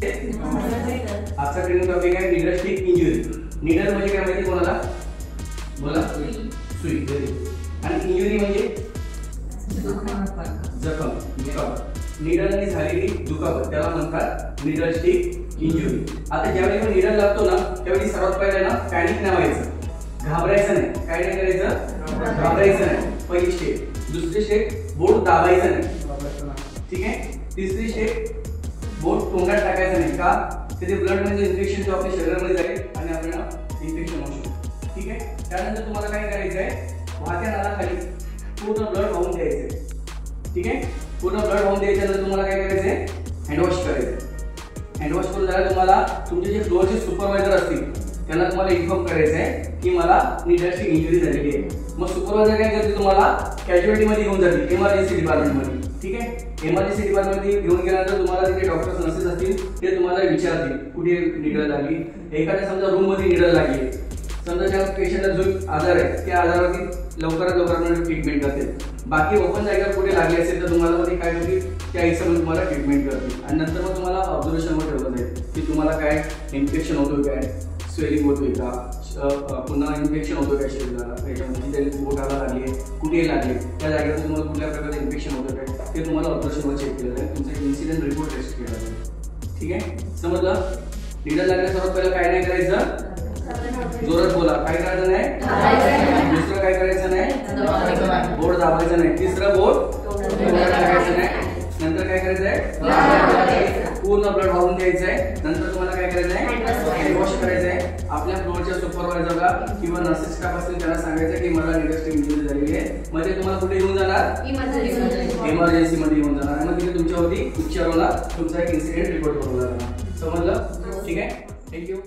आजचा training topic आहे needle stick injury. Needle म्हणजे काय माहिती कोणाला? बोला. सुई. आणि इंजुरी म्हणजे जखम. नीडलने झालेली दुखापत त्याला म्हणतात नीडल स्टिक इंजुरी. आता ज्यावेळी आपण नीडल लागतो ना त्यावेळी सर्वात पहिले ना पॅनिक नाही व्हायचं, घाबरायचं नाही. काय नाही करायचं? घाबरायचं नाही. पहिली स्टेप. दुसरी स्टेप बोट दाबायचं नाही. ठीक आहे. तिसरी स्टेप बोट तोंडात टाकायचं नाही. का? तिथे ब्लड म्हणजे इन्फेक्शन आपल्या शरीरामध्ये जाईल आणि आपल्याला इन्फेक्शन होऊ शकतं. ठीक आहे. त्यानंतर तुम्हाला काय करायचं आहे? वाहत्या नालाखाली पूर्ण ब्लड वाहून द्यायचं. ठीक आहे. पूर्ण ब्लड वाहून द्यायच्यानंतर तुम्हाला काय करायचं आहे? हँडवॉश करायचं. हँडवॉश करून झाल्यावर तुम्हाला तुमचे जे फ्लोअरचे सुपरवायझर असतील त्यांना तुम्हाला इन्फॉर्म करायचं आहे की मला नीडल स्टिक इंजुरी झालेली आहे. मग सुपरवायझर काय करते? तुम्हाला कॅज्युअलिटी मध्ये घेऊन जातील, इमर्जन्सी डिपार्टमेंट मध्ये. ठीक आहे. इमर्जन्सी डिपार्टमेंट मध्ये घेऊन गेल्यानंतर तुम्हाला तिथे डॉक्टर्स नर्सेस असतील ते तुम्हाला विचारतील कुठे नीडल लागली. एखाद्या समजा रूम मध्ये नीडल लागली, समजा त्या पेशंटला जो आजार आहे त्या आजारावरती लवकरात लवकर ट्रीटमेंट करते. बाकी ओपन जागेवर कुठे लागली असेल तर तुम्हाला मध्ये काय होईल त्या हिशोबाने तुम्हाला ट्रीटमेंट करतील आणि नंतर मग तुम्हाला ऑब्झर्वेशनवर ठेवलं जाईल की तुम्हाला काय इन्फेक्शन होतोय, काय स्वेलिंग होतोय का, पुन्हा इन्फेक्शन होतोय का शरीराला, त्याच्यामध्ये बोटाला लागली कुठे लागली त्या जागेवर तुम्हाला कुठल्या प्रकारचं इन्फेक्शन होतं काय ते तुम्हाला ऑब्झर्वेशनवर चेक केलं जाईल. तुमचा इन्सिडेंट रिपोर्ट टेस्ट केला जाईल. ठीक आहे. समजलं? नीडल लागल्या सर्वात पहिलं काय नाही करायचं? जोरात बोला. काय करायचं नाही? दुसरं काय करायचं नाही? बोट दाबायचं नाही. तिसरं बोट टाकायचं नाही. नंतर काय करायचं आहे? पूर्ण ब्लड वाहून द्यायचं आहे. नंतर तुम्हाला काय करायचं आहे? हँडवॉश करायचं आहे. आपल्या फ्लोअरच्या सुपरवायझरला किंवा नर्सेस स्टाफ असतील त्यांना सांगायचं की मला नीडल स्टिक इंजुरी झालेली आहे. मग ते तुम्हाला कुठे घेऊन जाणार? इमर्जन्सी मध्ये घेऊन जाणार. मग तिथे तुमच्यावरती उपचार होणार, तुमचा एक इन्सिडेंट रिपोर्ट बनवला जाणार. समजलं? ठीक आहे. थँक्यू.